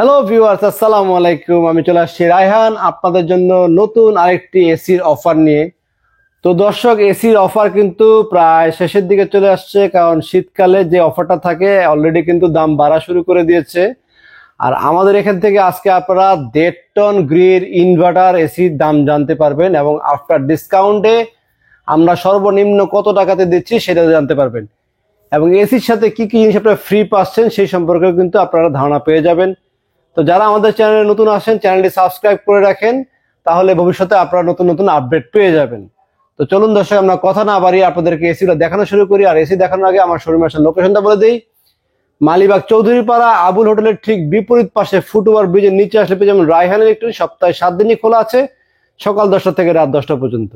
Hello viewers, আসসালামু আলাইকুম। আমি চলে আসছি রায়হান আপনাদের জন্য নতুন আরেকটি এসির অফার নিয়ে। তো দর্শক, এসির অফার কিন্তু প্রায় শেষের দিকে চলে আসছে, কারণ শীতকালে যে অফারটা থাকে অলরেডি কিন্তু দাম বাড়া শুরু করে দিয়েছে। আর আমাদের এখান থেকে আজকে আপনারা 1.5 টন গ্রির ইনভার্টার এসির দাম জানতে পারবেন, এবং আফটার ডিসকাউন্টে আমরা সর্বনিম্ন কত টাকাতে দিচ্ছি সেটা জানতে পারবেন, এবং এসির সাথে কি কি জিনিস আপনারা ফ্রি পাচ্ছেন সেই সম্পর্কেও কিন্তু আপনারা ধারণা পেয়ে যাবেন। তো যারা আমাদের চ্যানেলে নতুন আসেন, চ্যানেলটি সাবস্ক্রাইব করে রাখেন, তাহলে ভবিষ্যতে আপনারা নতুন নতুন আপডেট পেয়ে যাবেন। তো চলুন দর্শক, আমরা কথা না বাড়িয়ে আপনাদেরকে এসিটা দেখানো শুরু করি। আর এসি দেখানোর আগে আমার শোরুমের আসার লোকেশনটা বলে দিই। মালিবাগ চৌধুরীপাড়া আবুল হোটেলের ঠিক বিপরীত পাশে ফুটওভার ব্রিজের নিচে আসলে পেয়ে যাবেন রায়হান ইলেকট্রিক। সপ্তাহে 7 দিনই খোলা আছে, সকাল 10টা থেকে রাত 10টা পর্যন্ত।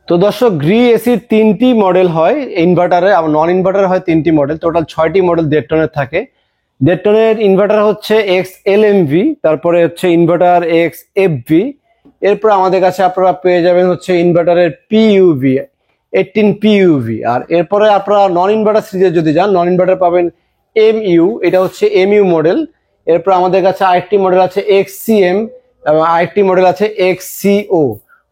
তো দর্শক, গ্রি এসির 3টি মডেল হয়, ইনভার্টারে আর নন ইনভার্টারে হয় 3টি মডেল। টোটাল 6টি মডেল 1.5 টনের থাকে। 1.5 টনের ইনভার্টার হচ্ছে এক্স এলএমভি, তারপরে হচ্ছে ইনভার্টার এক্স এফভি। এরপর আমাদের কাছে আপনারা পেয়ে যাবেন হচ্ছে ইনভার্টারের পিইউভি 18 পিইউভি। আর এরপরে আপনারা নন ইনভার্টার সিরিজে যদি যান, নন ইনভার্টার পাবেন এমইউ, এটা হচ্ছে এমইউ মডেল। এরপর আমাদের কাছে আরেকটি মডেল আছে এক্সসিএম, এবং আরেকটি মডেল আছে এক্সসিও।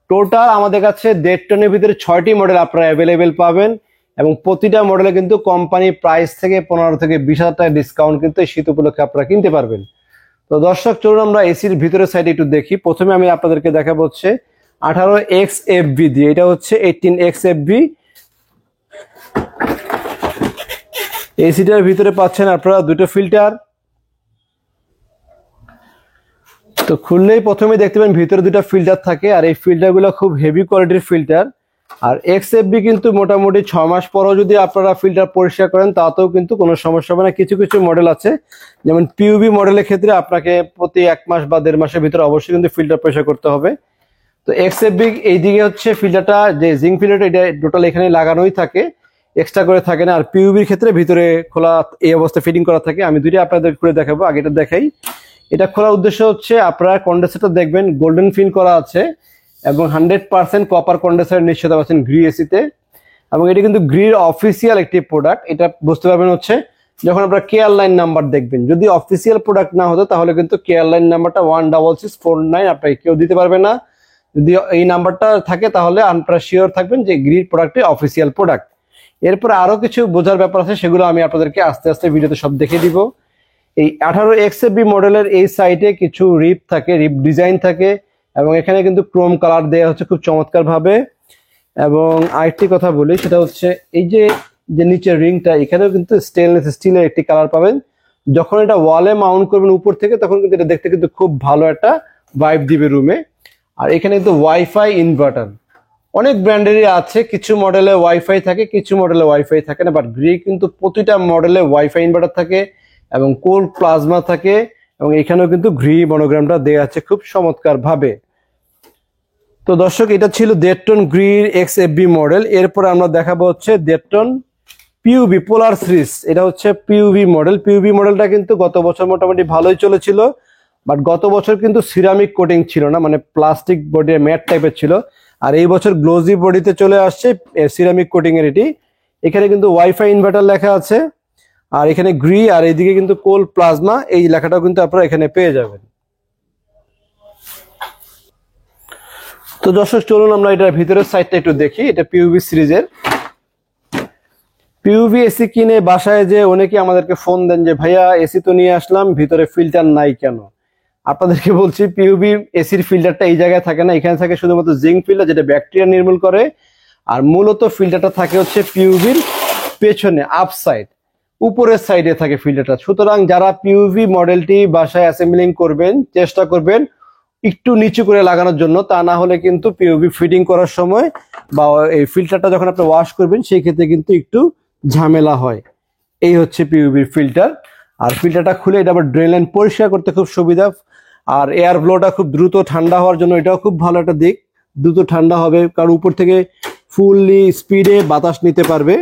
টোটাল আমাদের কাছে 1.5 টনের ভিতরে 6টি মডেল আপনারা অ্যাভেলেবেল পাবেন, এবং প্রতিটা মডেলে কিন্তু কোম্পানি প্রাইস থেকে 15 থেকে 20,000 টাকা ডিসকাউন্ট কিন্তু এই শীত উপলক্ষে আপনারা কিনতে পারবেন। তো দর্শক, চলুন আমরা এসির ভিতরের সাইডে একটু দেখি। প্রথমে আমি আপনাদেরকে দেখাবো হচ্ছে 18XFV দিয়ে, এটা হচ্ছে 18XFV। এসিটার ভিতরে পাচ্ছেন আপনারা দুটো ফিল্টার। তো খুললেই প্রথমে দেখতে পাবেন ভিতরে দুটো ফিল্টার থাকে, আর এই ফিল্টারগুলো খুব হেভি কোয়ালিটির ফিল্টার। আর এক্সএফবি কিন্তু মোটামুটি 6 মাস পরও যদি আপনারা ফিল্টার পরিষ্কার করেন তাতেও কিন্তু কোনো সমস্যা হবে না। কিছু কিছু মডেল আছে, যেমন পিইউবি মডেলের ক্ষেত্রে আপনাকে প্রতি 1 মাস বা 1.5 মাসের ভিতরে অবশ্যই কিন্তু ফিল্টার পরিষ্কার করতে হবে। তো এক্সএফবি এইদিকে হচ্ছে ফিল্টারটা, যে জিঙ্ক ফিল্টারটা, এটা টোটাল এখানে লাগানোই থাকে, এক্সট্রা করে থাকে না। আর পিইউবির ক্ষেত্রে ভিতরে খোলা এই অবস্থা ফিটিং করা থাকে। আমি দুইটা আপনাদের করে দেখাবো, আগেটা দেখাই। এটা খোলার উদ্দেশ্য হচ্ছে আপনারা কন্ডেন্সারটা দেখবেন গোল্ডেন ফিন করা আছে, এবং 100% কপার কন্ডেন্সার নিশ্চয়তা পাচ্ছেন গ্রি এসিতে। এবং এটা কিন্তু গ্রির অফিসিয়াল একটি প্রোডাক্ট। এটা বুঝতে পারবেন হচ্ছে যখন আপনারা কেয়ার লাইন নাম্বার দেখবেন। যদি অফিসিয়াল প্রোডাক্ট না হতো তাহলে কিন্তু কেয়ার লাইন নাম্বারটা 16649 আপনাকে কেউ দিতে পারবে না। যদি এই নাম্বারটা থাকে তাহলে আপনারা শিওর থাকবেন যে গ্রির প্রোডাক্টটি অফিসিয়াল প্রোডাক্ট। এরপরে আরো কিছু বোঝার ব্যাপার আছে, সেগুলো আমি আপনাদেরকে আস্তে আস্তে ভিডিওতে সব দেখিয়ে দিব। এই 18XFB মডেলের এই সাইডে কিছু রিপ থাকে, রিপ ডিজাইন থাকে, এবং এখানে কিন্তু ক্রোম কালার দেওয়া হচ্ছে খুব চমৎকার ভাবে। এবং আরেকটি কথা বলি, সেটা হচ্ছে এই যে নিচের রিংটা, এখানেও কিন্তু স্টেনলেস স্টিলের একটি কালার পাবেন। যখন এটা ওয়ালে মাউন্ট করবেন উপর থেকে, তখন কিন্তু এটা দেখতে কিন্তু খুব ভালো একটা ভাইব দিবে রুমে। আর এখানে কিন্তু ওয়াইফাই ইনভার্টার অনেক ব্র্যান্ডেরই আছে, কিছু মডেলে ওয়াইফাই থাকে, কিছু মডেলে ওয়াইফাই থাকে না। বাট গ্রি কিন্তু প্রতিটা মডেলে ওয়াইফাই ইনভার্টার থাকে এবং কোল্ড প্লাজমা থাকে, এবং এখানেও কিন্তু গ্রি মনোগ্রামটা দেওয়া আছে খুব চমৎকার ভাবে। তো দর্শক, এটা ছিল 1.5 টন গ্রির এক্সএফবি মডেল। এরপর আমরা দেখাবো হচ্ছে 1.5 টন পিইউবি পোলার সিরিজ। এটা হচ্ছে পিইউবি মডেল। পিইউবি মডেলটা কিন্তু গত বছর মোটামুটি ভালোই চলেছিল, বাট গত বছর কিন্তু সিরামিক কোটিং ছিল না, মানে প্লাস্টিক বডি ম্যাট টাইপের ছিল। আর এই বছর গ্লোজি বডিতে চলে আসছে সিরামিক কোটিং এর এটি। এখানে কিন্তু ওয়াইফাই ইনভার্টার লেখা আছে, আর এখানে গ্রি, আর এইদিকে কিন্তু কোল্ড প্লাজমা এই লেখাটাও কিন্তু আপনারা এখানে পেয়ে যাবেন। তো দর্শক, চলুন আমরা এটার ভিতরের সাইডটা একটু দেখি। এটা পিইউবি সিরিজের পিইউবি এসি কিনে বাসায় যে অনেকে আমাদেরকে ফোন দেন যে ভাইয়া এসি তো নিয়ে আসলাম, ভিতরে ফিল্টার নাই কেন? আপনাদেরকে বলছি, পিইউবি এসির ফিল্টারটা এই জায়গায় থাকে না, এখানে থাকে শুধুমাত্র জিঙ্ক ফিল্টার, যেটা ব্যাকটেরিয়া নির্মূল করে। আর মূলত ফিল্টারটা থাকে হচ্ছে পিইউবির পেছনে আপসাইড, উপরের সাইডে থাকে ফিল্টারটা। সুতরাং যারা পিইউবি মডেলটি বাসায় অ্যাসেম্বলিং করবেন, চেষ্টা করবেন একটু নিচু করে লাগানোর জন্য, তা না হলে কিন্তু পিইউবি ফিটিং করার সময় বা এই ফিল্টারটা যখন আপনি ওয়াশ করবেন সেই ক্ষেত্রে কিন্তু একটু ঝামেলা হয়। এই হচ্ছে পিইউবির ফিল্টার। আর ফিল্টারটা খুলে এটা আবার ড্রেন লাইন পরিষ্কার করতে খুব সুবিধা। আর এয়ার ফ্লোটা খুব দ্রুত ঠান্ডা হওয়ার জন্য এটাও খুব ভালো একটা দিক, দ্রুত ঠান্ডা হবে, কারণ উপর থেকে ফুললি স্পিডে বাতাস নিতে পারবে।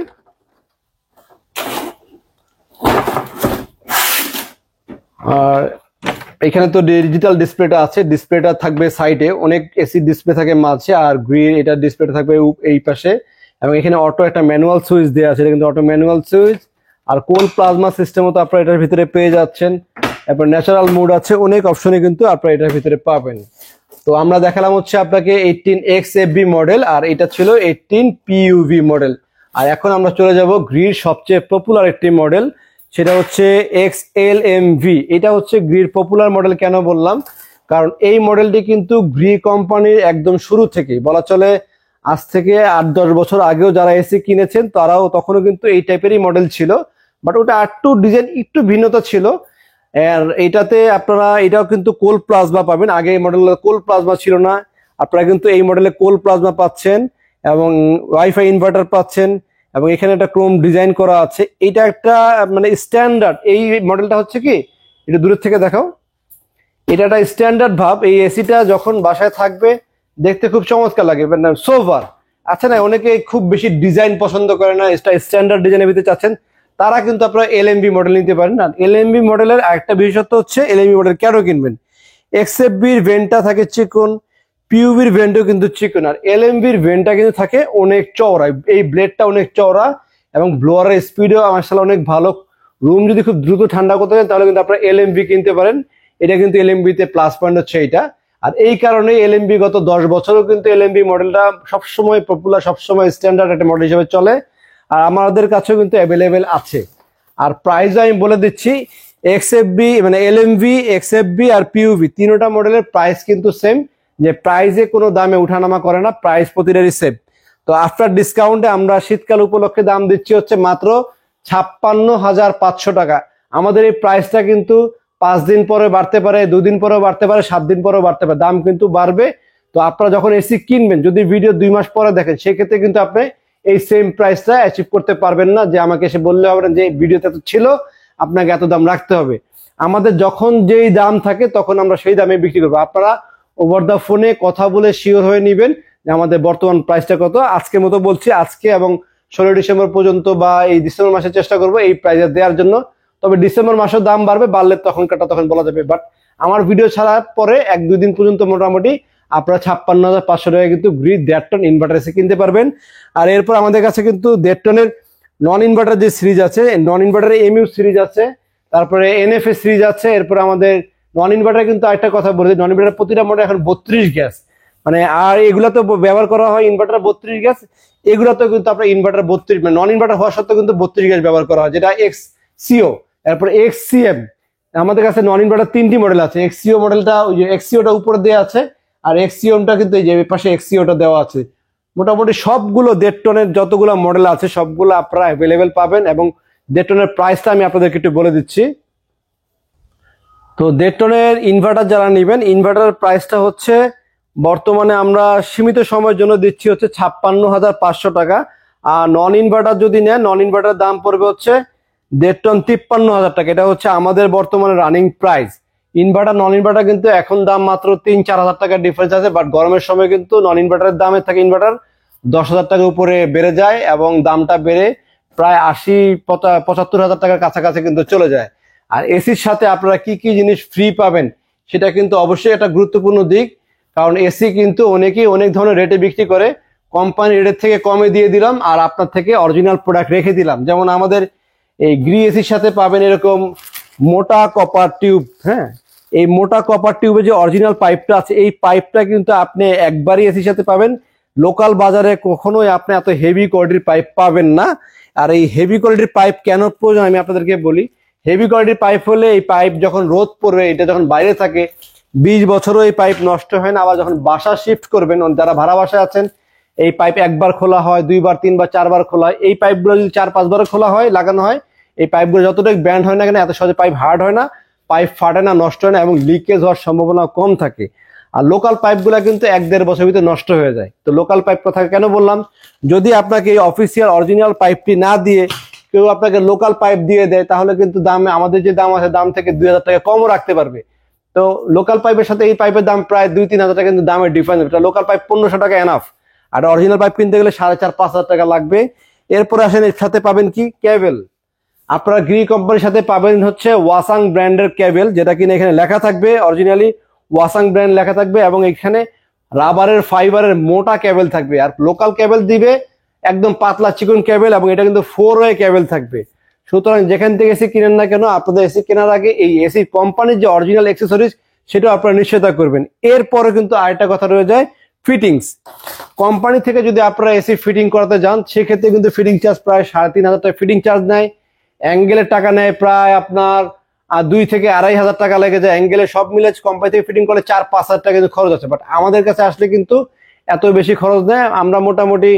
আর এখানে তো ডিজিটাল ডিসপ্লেটা আছে, ডিসপ্লেটা থাকবে সাইডে, অনেক এসি ডিসপ্লে থাকে মাঝে, আর গ্রিন এটা ডিসপ্লেটা থাকবে এই পাশে। এবং এখানে অটো একটা ম্যানুয়াল সুইচ দেওয়া আছে, এটা কিন্তু অটো ম্যানুয়াল সুইচ। আর কোল প্লাজমা সিস্টেমও তো আপনারা এটার ভিতরে পেয়ে যাচ্ছেন। তারপর ন্যাচারাল মুড আছে, অনেক অপশনে কিন্তু আপনারা এটার ভিতরে পাবেন। তো আমরা দেখালাম হচ্ছে আপনাকে 18XFB মডেল, আর এটা ছিল 18PUV মডেল। আর এখন আমরা চলে যাব গ্রির সবচেয়ে পপুলার একটি মডেল, সেটা হচ্ছে XLMV। এটা হচ্ছে গ্রির পপুলার মডেল কেন বললাম, কারণ এই মডেলটি কিন্তু গ্রি কোম্পানির একদম শুরু থেকেই বলা চলে, আজ থেকে 8-10 বছর আগেও যারা এসি কিনেছেন তারাও তখনও কিন্তু এই টাইপেরই মডেল ছিল, বাট ওটা একটু ডিজাইন একটু ভিন্নতা ছিল। আর এটাতে আপনারা এটাও কিন্তু কোল প্লাজমা পাবেন, আগে এই মডেলে কোল প্লাজমা ছিল না, আপনারা কিন্তু এই মডেলে কোল প্লাজমা পাচ্ছেন এবং ওয়াইফাই ইনভার্টার পাচ্ছেন, এবং এখানে একটা ক্রোম ডিজাইন করা আছে। এটা একটা মানে স্ট্যান্ডার্ড, এই মডেলটা হচ্ছে কি, এটা দূরের থেকে দেখাও, এটা একটা স্ট্যান্ডার্ড ভাব। এই এসিটা যখন বাসায় থাকবে দেখতে খুব চমৎকার লাগে, সোভার আচ্ছা না, অনেকে খুব বেশি ডিজাইন পছন্দ করে না, এটা স্ট্যান্ডার্ড ডিজাইনের ভিতরে চাচ্ছেন, তারা কিন্তু আপনারা LMB মডেল নিতে পারেন। না, LMB মডেলের আরেকটা বিশেষত্ব হচ্ছে, LMB মডেল কেন কিনবেন, XFB-র ভেন্টটা থাকে চিকন, PUV-র ভেন্টও কিন্তু চিকন, আর LMB-র ভেন্টটা কিন্তু থাকে অনেক চওড়া, এই ব্লেডটা অনেক চওড়া এবং ব্লোয়ারের স্পিডও মাশাআল্লাহ অনেক ভালো। রুম যদি খুব দ্রুত ঠান্ডা করতে চান তাহলে কিন্তু আপনারা LMB কিনতে পারেন, এটা কিন্তু LMB-তে প্লাস পয়েন্ট হচ্ছে এইটা। আর এই কারণে LMB গত 10 বছরও কিন্তু LMB মডেলটা সবসময় পপুলার, সবসময় স্ট্যান্ডার্ড একটা মডেল হিসেবে চলে, আর আমাদের কাছেও কিন্তু অ্যাভেলেবেল আছে। আর প্রাইস আমি বলে দিচ্ছি, XFB মানে LMV, XFB আর PUV তিনটা মডেলের প্রাইস কিন্তু সেম, যে প্রাইসে কোনো দামে উঠানামা করে না, প্রাইস প্রতিটারই সেম। তো আফটার ডিসকাউন্টে আমরা শীতকাল উপলক্ষে দাম দিচ্ছি হচ্ছে মাত্র 56,500 টাকা। আমাদের এই প্রাইসটা কিন্তু 5 দিন পরে বাড়তে পারে, 2 দিন পরেও বাড়তে পারে, 7 দিন পরেও বাড়তে পারে, দাম কিন্তু বাড়বে। তো আপনারা যখন এসি কিনবেন, যদি ভিডিও 2 মাস পরে দেখেন, সেক্ষেত্রে কিন্তু আপনি এই সেম প্রাইসটা অ্যাচিভ করতে পারবেন না, যে আমাকে এসে বললে হবে না যে ভিডিওতে এত ছিল আপনাকে এত দাম রাখতে হবে। আমাদের যখন যেই দাম থাকে তখন আমরা সেই দামে বিক্রি করবো, আপনারা ওভার দা ফোনে কথা বলে শিওর হয়ে নেবেন যে আমাদের বর্তমান প্রাইসটা কত। আজকের মতো বলছি, আজকে এবং 16 ডিসেম্বর পর্যন্ত বা এই ডিসেম্বর মাসে চেষ্টা করবো এই প্রাইসে দেওয়ার জন্য, তবে ডিসেম্বর মাসেও দাম বাড়বে, বাড়লে তখন বলা যাবে। বাট আমার ভিডিও ছাড়ার পরে 1-2 দিন পর্যন্ত মোটামুটি আপনারা 56,500 টাকা কিন্তু গ্রি 1.5 টন ইনভার্টার এসে কিনতে পারবেন। আর এরপর আমাদের কাছে কিন্তু 1.5 টনের নন ইনভার্টার যে সিরিজ আছে, নন ইনভার্টারে MU সিরিজ আছে, তারপরে NFA সিরিজ আছে। এরপর আমাদের নন ইনভার্টার কিন্তু আরেকটা কথা বলে, নন ইনভার্টার প্রতিটা মডেল এখন 32 গ্যাস, মানে আর এগুলা তো ব্যবহার করা হয় ইনভার্টার 32 গ্যাস, এগুলা তো কিন্তু আপনার ইনভার্টার 32 মানে নন ইনভার্টার হওয়া সত্ত্বেও কিন্তু 32 গ্যাস ব্যবহার করা হয়, যেটা XCO। এরপর XCM, আমাদের কাছে নন ইনভার্টার 3টি মডেল আছে। XCO মডেলটা, ওই যে XCOটা উপরে দেওয়া আছে, আর XCM-টা কিন্তু এই যে পাশে XCOটা দেওয়া আছে। মোটামুটি সবগুলো 1.5 টনের যতগুলো মডেল আছে সবগুলো আপনারা অ্যাভেলেবেল পাবেন, এবং 1.5 টনের প্রাইসটা আমি আপনাদেরকে একটু বলে দিচ্ছি। তো 1.5 টনের ইনভার্টার যারা নেবেন, ইনভার্টারের প্রাইসটা হচ্ছে বর্তমানে আমরা সীমিত সময়ের জন্য দিচ্ছি হচ্ছে 56,500 টাকা। আর নন ইনভার্টার যদি নেন, নন ইনভার্টার দাম পড়বে হচ্ছে 1.5 টন 53,000 টাকা। এটা হচ্ছে আমাদের বর্তমানে রানিং প্রাইস। ইনভার্টার নন ইনভার্টার কিন্তু এখন দাম মাত্র 3-4 হাজার টাকার ডিফারেন্স আছে, বাট গরমের সময় কিন্তু নন ইনভার্টারের দামের থেকে ইনভার্টার 10,000 টাকা উপরে বেড়ে যায়, এবং দামটা বেড়ে প্রায় 80-75,000 টাকার কাছাকাছি কিন্তু চলে যায়। আর এসির সাথে আপনারা কি কি জিনিস ফ্রি পাবেন সেটা কিন্তু অবশ্যই একটা গুরুত্বপূর্ণ দিক, কারণ এসি কিন্তু অনেকেই অনেক ধরনের রেটে বিক্রি করে, কোম্পানি রেটের থেকে কমে দিয়ে দিলাম আর আপনার থেকে অরিজিনাল প্রোডাক্ট রেখে দিলাম। যেমন আমাদের এই গ্রি এসির সাথে পাবেন এরকম মোটা কপার টিউব, হ্যাঁ, এই মোটা কপার টিউবে যে অরিজিনাল পাইপটা আছে, এই পাইপটা কিন্তু আপনি একবারই এসির সাথে পাবেন, লোকাল বাজারে কখনোই আপনি এত হেভি কোয়ালিটির পাইপ পাবেন না। আর এই হেভি কোয়ালিটির পাইপ কেন প্রয়োজন আমি আপনাদেরকে বলি। হেভি কোয়ালিটির পাইপ হলে, এই পাইপ যখন রোদ পড়বে, এটা যখন বাইরে থাকে 20 বছরও এই পাইপ নষ্ট হয় না। আবার যখন বাসা শিফট করবেন, যারা ভাড়া বাসায় আছেন, এই পাইপ একবার খোলা হয়, 2বার 3বার 4বার খোলা হয়। এই পাইপগুলো যদি 4-5 বার খোলা হয়, লাগানো হয়, এই পাইপগুলো যতটুকু ব্যান্ড হয় না কেন, এত সহজে পাইপ হার্ড হয় না, পাইপ ফাটে না, নষ্ট হয় না, এবং লিকেজ হওয়ার সম্ভাবনা কম থাকে। আর লোকাল পাইপগুলো কিন্তু 1-1.5 বছর ভিতরে নষ্ট হয়ে যায়। তো লোকাল পাইপ কথা কেন বললাম, যদি আপনাকে এই অফিসিয়াল অরিজিনাল পাইপটি না দিয়ে কেউ আপনাকে লোকাল পাইপ দিয়ে দেয়, তাহলে কিন্তু দামে আমাদের যে দাম আছে দাম থেকে 2,000 টাকা কমও রাখতে পারবে। তো লোকাল পাইপের সাথে এই পাইপের দাম প্রায় 2-3 হাজার টাকা কিন্তু দামের ডিফারেন্স। এটা লোকাল পাইপ 1500 টাকা এনাফ, আর অরিজিনাল পাইপ কিনতে গেলে 4,500-5 হাজার টাকা লাগবে। এরপরে আসেন এর সাথে পাবেন কি, কেবল। আপনারা গ্রি কোম্পানির সাথে পাবেন হচ্ছে ওয়াসাং ব্র্যান্ডের কেবল, যেটা কিনা এখানে লেখা থাকবে অরিজিনালি ওয়াসাং ব্র্যান্ড লেখা থাকবে, এবং এখানে রাবারের ফাইবারের মোটা কেবল থাকবে। আর লোকাল কেবল দিবে একদম পাতলা চিকন কেবল, এবং এটা কিন্তু 4 ওয়ে কেবল থাকবে। সুতরাং যেখান থেকে এসি কিনেন না কেন, আপনাদের এসি কেনার আগে এই এসি কোম্পানির যে অরিজিনাল অ্যাক্সেসরিজ সেটা আপনারা নিশ্চয়তা করবেন। এরপরে কিন্তু আরেকটা কথা রয়ে যায়, ফিটিংস। কোম্পানি থেকে যদি আপনারা এসি ফিটিং করাতে যান সেক্ষেত্রে কিন্তু ফিটিং চার্জ প্রায় 3,500 টাকা ফিটিং চার্জ নেয়। অ্যাঙ্গেলের টাকা নেয় প্রায় আপনার 2 থেকে 2,500 টাকা লেগে যায়। অ্যাঙ্গেলে সব মিলে কোম্পানি থেকে ফিটিং করলে 4-5 হাজার টাকা কিন্তু খরচ আছে। বাট আমাদের কাছে আসলে কিন্তু এত বেশি খরচ নেয়। আমরা মোটামুটি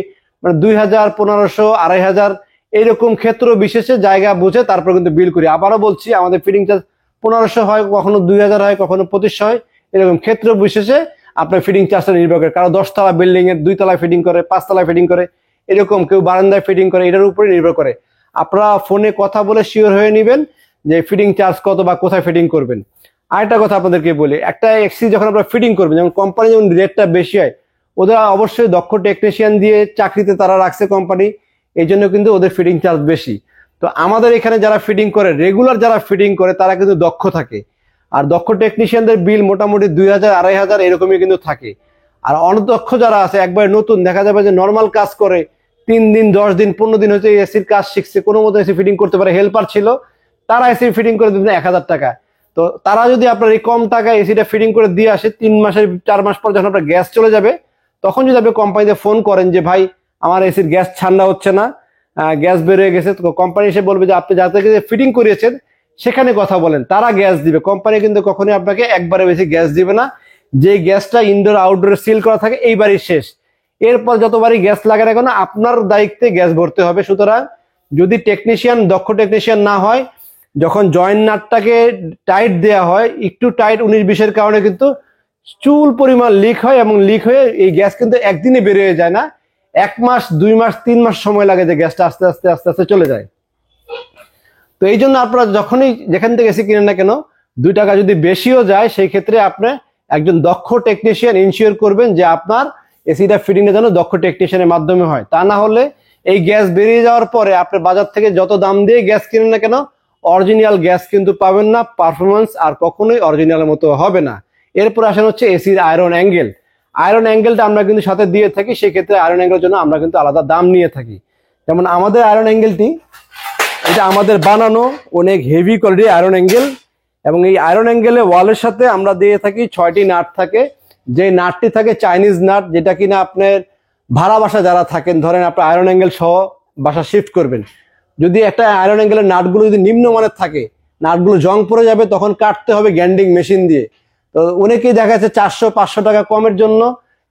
2,000, 1,500, 2,500 এইরকম ক্ষেত্র বিশেষে জায়গা বুঝে তারপর কিন্তু বিল করি। আবারও বলছি, আমাদের ফিটিং চার্জ 1,500 হয়, কখনো 2,000 হয়, কখনো 2,500 হয়। এরকম ক্ষেত্র বিশেষে আপনার ফিটিং চার্জটা নির্ভর করে। কারো 10 তলা বিল্ডিং এর 2 তলায় ফিটিং করে, 5 তলায় ফিটিং করে, এরকম কেউ বারান্দায় ফিটিং করে, এটার উপরে নির্ভর করে। আপনারা ফোনে কথা বলে শিওর হয়ে নেবেন যে ফিটিং চার্জ কত বা কোথায় ফিটিং করবেন। আরেকটা কথা আপনাদেরকে বলি, একটা এসি যখন আপনারা ফিটিং করবেন, যেমন কোম্পানি যেমন রেটটা বেশি হয়, ওদের অবশ্যই দক্ষ টেকনিশিয়ান দিয়ে চাকরিতে তারা রাখছে কোম্পানি, এই জন্য কিন্তু ওদের ফিটিং চার্জ বেশি। তো আমাদের এখানে যারা ফিটিং করে, রেগুলার যারা ফিটিং করে, তারা কিন্তু দক্ষ থাকে। আর দক্ষ টেকনিশিয়ানদের বিল মোটামুটি 2,000, 2,500 এরকমই কিন্তু থাকে। আর অনদক্ষ যারা আছে, একবার নতুন, দেখা যাবে যে নর্মাল কাজ করে 3 দিন, 10 দিন, 15 দিন হচ্ছে এসির কাজ শিখছে, কোনো মতো এসি ফিটিং করতে পারে, হেল্পার ছিল, তারা এসি ফিটিং করে দিবেন 1,000 টাকা। তো তারা যদি আপনার এই কম টাকায় এসিটা ফিটিং করে দিয়ে আসে, 3 মাসের 4 মাস পর যখন আপনার গ্যাস চলে যাবে, তখন যদি আপনি কোম্পানিতে ফোন করেন যে ভাই আমার এসির গ্যাস ঠান্ডা হচ্ছে না, গ্যাস বের হয়ে গেছে, তো কোম্পানি এসে বলবে যে আপনি যাতে ফিটিং করিয়েছেন সেখানে কথা বলেন, তারা গ্যাস দিবে। কোম্পানি কিন্তু কখনোই আপনাকে একবারে বেশি গ্যাস দিবে না। যে গ্যাসটা ইনডোর আউটডোরে সিল করা থাকে এইবারই শেষ, এরপর যতবারই গ্যাস লাগে না কেন আপনার দায়িত্বে গ্যাস ভরতে হবে। সুতরাং যদি টেকনিশিয়ান দক্ষ টেকনিশিয়ান না হয়, যখন জয়েন্ট নাটটাকে টাইট দেওয়া হয়, একটু টাইট 19-20 কারণে কিন্তু চুল পরিমাণ লিক হয়, এবং লিক হয়ে এই গ্যাস কিন্তু একদিনে বের হয়ে যায় না, 1 মাস, 2 মাস, 3 মাস সময় লাগে যে গ্যাসটা আস্তে আস্তে আস্তে আস্তে চলে যায়। তো এই জন্য আপনারা যখনই যেখান থেকে এসি কিনেন না কেন, 2 টাকা যদি বেশিও যায়, সেই ক্ষেত্রে আপনি একজন দক্ষ টেকনিশিয়ান ইনশিওর করবেন যে আপনার এসিটা ফিটিং এর জন্য দক্ষ টেকনিশিয়ানের মাধ্যমে হয়। তা না হলে এই গ্যাস বেরিয়ে যাওয়ার পরে আপনি বাজার থেকে যত দাম দিয়ে গ্যাস কিনেন না কেন, অরিজিনাল গ্যাস কিন্তু পাবেন না, পারফরমেন্স আর কখনোই অরিজিনালের মতো হবে না। এরপর আসেন হচ্ছে এসির আয়রন অ্যাঙ্গেল। আয়রন অ্যাঙ্গেলটা আমরা কিন্তু সাথে দিয়ে থাকি, সেক্ষেত্রে আয়রন অ্যাঙ্গেলের জন্য আমরা কিন্তু আলাদা দাম নিয়ে থাকি। যেমন আমাদের আয়রন অ্যাঙ্গেলটি, এটা আমাদের বানানো অনেক হেভি কোয়ালিটির আয়রন অ্যাঙ্গেল, এবং এই আয়রন অ্যাঙ্গেলে ওয়ালের সাথে আমরা দিয়ে থাকি 6টি নাট থাকে। যে নাটটি থাকে চাইনিজ নাট, যেটা কিনা আপনার ভাড়া বাসা যারা থাকেন, ধরেন আপনার আয়রন অ্যাঙ্গেল সহ বাসা শিফট করবেন, যদি একটা আয়রন অ্যাঙ্গেলের নাটগুলো যদি নিম্নমানের থাকে, নাটগুলো জং পড়ে যাবে, তখন কাটতে হবে গ্যান্ডিং মেশিন দিয়ে। তো অনেকেই দেখা যাচ্ছে 400-500 টাকা কমের জন্য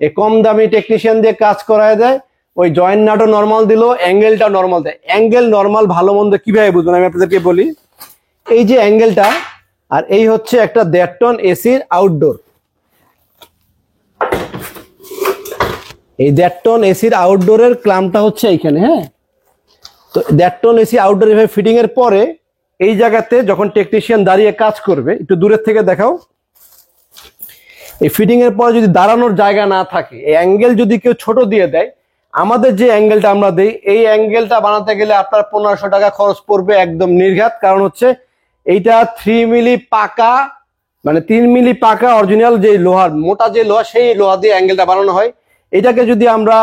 এই কম দামি টেকনিশিয়ান দিয়ে কাজ করায় দেয়, ওই জয়েন্ট নাটও নর্মাল দিল, অ্যাঙ্গেলটা নর্মাল দেয়। অ্যাঙ্গেল নর্মাল ভালো মন্দ কিভাবে বুঝবেন আমি আপনাদেরকে বলি। এই যে অ্যাঙ্গেলটা, আর এই হচ্ছে একটা 1.5 টন এসির আউটডোর। এই 1.5 টন এসির আউটডোরের ক্লামটা হচ্ছে এইখানে, হ্যাঁ। তো 1.5 টন এসি আউটডোর এভাবে ফিটিং এর পরে এই জায়গাতে যখন টেকনিশিয়ান দাঁড়িয়ে কাজ করবে, একটু দূরের থেকে দেখাও, এই ফিটিং এর পরে যদি দাঁড়ানোর জায়গা না থাকে, এই অ্যাঙ্গেল যদি কেউ ছোট দিয়ে দেয়, আমাদের যে অ্যাঙ্গেলটা আমরা দেই, এই অ্যাঙ্গেলটা বানাতে গেলে আপনার 1,500 টাকা খরচ পড়বে একদম নির্ঘাত। কারণ হচ্ছে এইটা 3 মিলি পাকা, মানে 3 মিলি পাকা অরিজিনাল যে লোহার, মোটা যে লোহা, সেই লোহা দিয়ে অ্যাঙ্গেলটা বানানো হয়। এটাকে যদি আমরা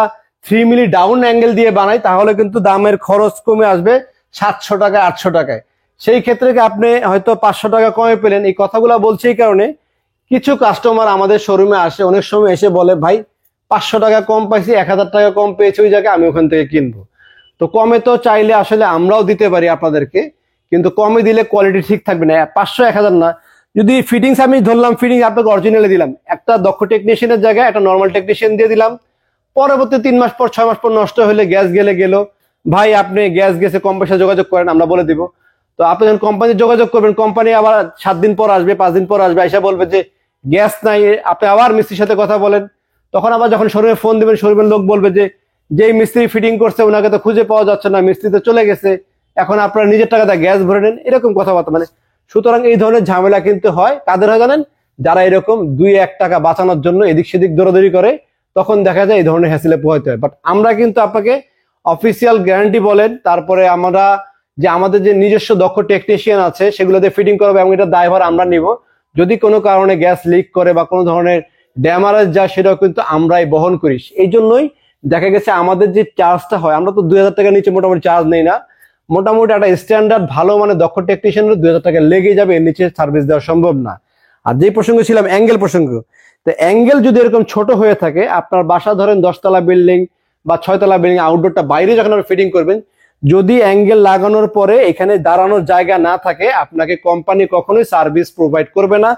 3 মিলি ডাউন অ্যাঙ্গেল দিয়ে বানাই, তাহলে কিন্তু দামের খরচ কমে আসবে 700 টাকা, 800 টাকায়। সেই ক্ষেত্রে আপনি হয়তো 500 টাকা কমে পেলেন। এই কথাগুলো বলছি এই কারণে, কিছু কাস্টমার আমাদের শোরুমে আসে, অনেক সময় এসে বলে ভাই 500 টাকা কম পাইছি, 1,000 টাকা কম পেয়েছি ওই জায়গায়, আমি ওখান থেকে কিনবো। তো কমে তো চাইলে আসলে আমরাও দিতে পারি আপনাদেরকে, কিন্তু কমে দিলে কোয়ালিটি ঠিক থাকবে না। 500, 1,000 না, যদি ফিটিংস আমি ধরলাম, ফিটিংস আপনাকে অরিজিনালে দিলাম, একটা দক্ষ টেকনিশিয়ানের জায়গায় একটা নর্মাল টেকনিশিয়ান দিয়ে দিলাম, পরবর্তী 3 মাস পর, 6 মাস পর নষ্ট হলে, গ্যাস গেল, ভাই আপনি গ্যাস গেছে, কম পয়সা যোগাযোগ করেন, আমরা বলে দিব। তো আপনি যখন কোম্পানি যোগাযোগ করবেন, কোম্পানি আবার 7 দিন পর আসবে, 5 দিন পর আসবে, এসে বলবে যে গ্যাস নাই, আপনি আবার মিস্ত্রির সাথে কথা বলেন। তখন আবার যখন শোরুমে ফোন দিবেন, শোরুমের লোক বলবে যে যেই মিস্ত্রি ফিটিং করছে ওনাকে তো খুঁজে পাওয়া যাচ্ছে না, মিস্ত্রি তো চলে গেছে, এখন আপনারা নিজের টাকাটা গ্যাস ভরে নেন, এরকম কথাবার্তা। মানে সুতরাং এই ধরনের ঝামেলা কিন্তু হয় কাদের হয় জানেন? যারা এরকম 2-1 টাকা বাঁচানোর জন্য এদিক সেদিক দৌড়াদৌড়ি করে, তখন দেখা যায় এই ধরনের হ্যাসেলে পোহাইতে হয়। বাট আমরা কিন্তু আপনাকে অফিসিয়াল গ্যারান্টি বলেন, তারপরে আমরা যে আমাদের যে নিজস্ব দক্ষ টেকনিশিয়ান আছে সেগুলোতে ফিটিং করবো, এবং এটা দায়ভার আমরা নিব। যদি কোনো কারণে গ্যাস লিক করে বা কোনো ধরনের ড্যামারেজ যায়, সেটাও কিন্তু আমরাই বহন করি। এই জন্যই দেখা গেছে আমাদের যে চার্জটা হয়, আমরা তো 2,000 টাকার নিচে মোটামুটি চার্জ নেই না, মোটামুটি একটা স্ট্যান্ডার্ড ভালো মানে দক্ষ টেকনিশিয়ানের 2000 টাকা লেগে যাবে, এর নিচে সার্ভিস দেওয়া সম্ভব না। আর যে প্রসঙ্গ ছিলাম অ্যাঙ্গেল প্রসঙ্গ, তো অ্যাঙ্গেল যদি এরকম ছোট হয়ে থাকে, আপনার বাসা ধরেন 10 তলা বিল্ডিং বা 6 তলা বিল্ডিং, আউটডোরটা বাইরে যখন আপনি ফিটিং করবেন, যদি অ্যাঙ্গেল লাগানোর পরে এখানে দাঁড়ানোর জায়গা না থাকে, আপনাকে কোম্পানি কখনোই সার্ভিস প্রোভাইড করবে না।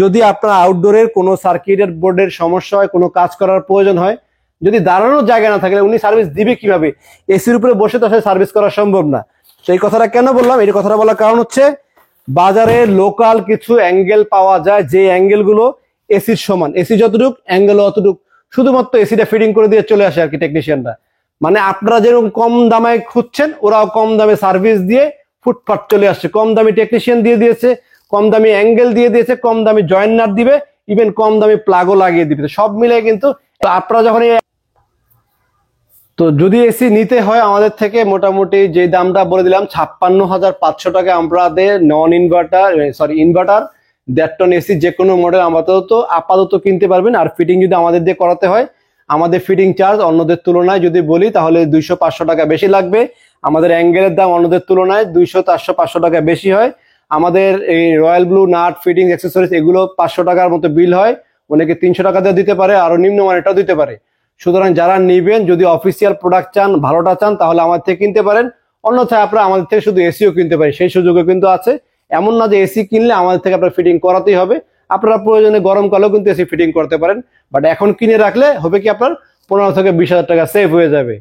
যদি আপনার আউটডোরের কোনো সার্কিটের বোর্ডের সমস্যা হয়, কোনো কাজ করার প্রয়োজন হয়, যদি দাঁড়ানোর জায়গা না থাকে উনি সার্ভিস দিবে কিভাবে? এসির উপরে বসে তো আসলে সার্ভিস করা সম্ভব না। সেই কথাটা কেন বললাম? এই কথাটা বলার কারণ হচ্ছে বাজারে লোকাল কিছু অ্যাঙ্গেল পাওয়া যায়, যে অ্যাঙ্গেল গুলো এসির সমান, এসি যতটুক অ্যাঙ্গেল অতটুক, শুধুমাত্র এসিটা ফিটিং করে দিয়ে চলে আসে আর কি টেকনিশিয়ানরা। মানে আপনারা যেরকম কম দামে খুঁজছেন, ওরাও কম দামে সার্ভিস দিয়ে ফুটফাট চলে আসছে, কম দামি টেকনিশিয়ান দিয়ে দিয়েছে, কম দামি অ্যাঙ্গেল দিয়ে দিয়েছে, কম দামি জয়েন্ট দিবে, ইভেন কম দামি প্লাগও লাগিয়ে দিবে। সব মিলে কিন্তু আপনারা যখন তো যদি এসি নিতে হয় আমাদের থেকে, মোটামুটি যে দামটা বলে দিলাম 56,500 টাকা আমাদের non inverter inverter 1.5 ton AC যে কোনো মডেল আপাতত কিনতে পারবেন। আর ফিটিং যদি আমাদের দিয়ে করাতে হয়, আমাদের ফিটিং চার্জ অন্যদের তুলনায় যদি বলি তাহলে 200-500 টাকা বেশি লাগবে। আমাদের অ্যাঙ্গেলের দাম অন্যদের তুলনায় 200, 400, 500 টাকা বেশি হয়। আমাদের এই royal blue nut fitting accessories এগুলো 500 টাকার মতো বিল হয়, অনেকে 300 টাকা দিয়ে দিতে পারে, আরো নিম্নমানেরটাও দিতে পারে। সুতরাং যারা নিবেন, যদি অফিসিয়াল প্রোডাক্ট চান, ভালোটা চান, তাহলে আমাদের থেকে কিনতে পারেন। অন্যথায় আপনারা আমাদের থেকে শুধু এসিও কিনতে পারেন, সেই সুযোগও কিন্তু আছে। এমন না যে এসি কিনলে আমাদের থেকে আপনার ফিটিং করাতেই হবে, আপনারা প্রয়োজনে গরমকালেও কিন্তু এসি ফিটিং করতে পারেন। বাট এখন কিনে রাখলে হবে কি, আপনার 15 থেকে 20,000 টাকা সেভ হয়ে যাবে।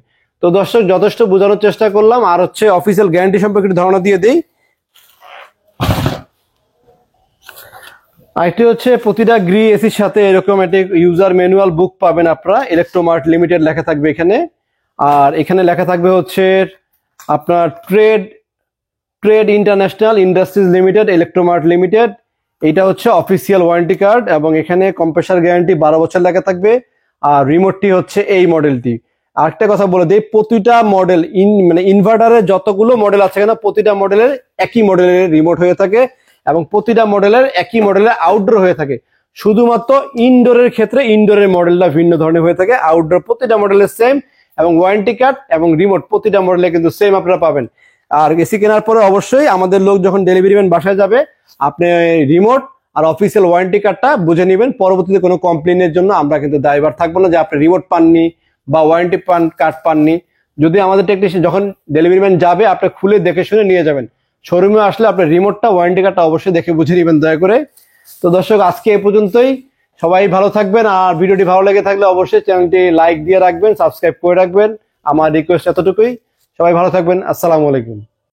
তো দর্শক, যথেষ্ট বোঝানোর চেষ্টা করলাম। আর হচ্ছে অফিসিয়াল গ্যারান্টি সম্পর্কে একটু ধারণা দিয়ে দিই। আরেকটি হচ্ছে প্রতিটা গ্রি এসির সাথে এরকম একটি ইউজার ম্যানুয়াল বুক পাবেন আপনারা, ইলেকট্রোমার্ট লিমিটেড লেখা থাকবে এখানে। আর এখানে লেখা থাকবে হচ্ছে আপনার trade international industries limited, Electromart limited, এটা হচ্ছে অফিসিয়াল ওয়ারেন্টি কার্ড। এবং এখানে কম্প্রেসার গ্যারান্টি 12 বছর লেখা থাকবে। আর রিমোটটি হচ্ছে এই মডেলটি। আরেকটা কথা বলে দিই, প্রতিটা মডেল মানে ইনভার্টারের যতগুলো মডেল আছে কেন, প্রতিটা মডেলের একই মডেলের রিমোট হয়ে থাকে এবং প্রতিটা মডেলের একই মডেলের আউটডোর হয়ে থাকে। শুধুমাত্র ইনডোরের ক্ষেত্রে ইনডোরের মডেলটা ভিন্ন ধরনের হয়ে থাকে, আউটডোর প্রতিটা মডেলের সেম, এবং ওয়ারেন্টি কার্ড এবং রিমোট প্রতিটা মডেলে কিন্তু সেম আপনারা পাবেন। আর এসি কেনার পরে অবশ্যই আমাদের লোক যখন ডেলিভারি ম্যান বাসায় যাবে, আপনি রিমোট আর অফিসিয়াল ওয়ারেন্টি কার্ডটা বুঝে নেবেন। পরবর্তীতে কোনো কমপ্লেনের জন্য আমরা কিন্তু দায়ভার থাকবো না যে আপনি রিমোট পাননি বা ওয়ারেন্টি কার্ড পাননি। যদি আমাদের টেকনিশিয়ান যখন ডেলিভারি ম্যান যাবে, আপনি খুলে দেখে শুনে নিয়ে যাবেন। শোরুমে আসলে আপনি রিমোটটা ওয়ারেন্টি কার্ডটা অবশ্যই দেখে বুঝে নেবেন দয়া করে। তো দর্শক, আজকে এ পর্যন্তই। সবাই ভালো থাকবেন। আর ভিডিওটি ভালো লেগে থাকলে অবশ্যই চ্যানেলটি লাইক দিয়ে রাখবেন, সাবস্ক্রাইব করে রাখবেন। আমার রিকোয়েস্ট এতটুকুই। সবাই ভালো থাকবেন। আসসালামু আলাইকুম।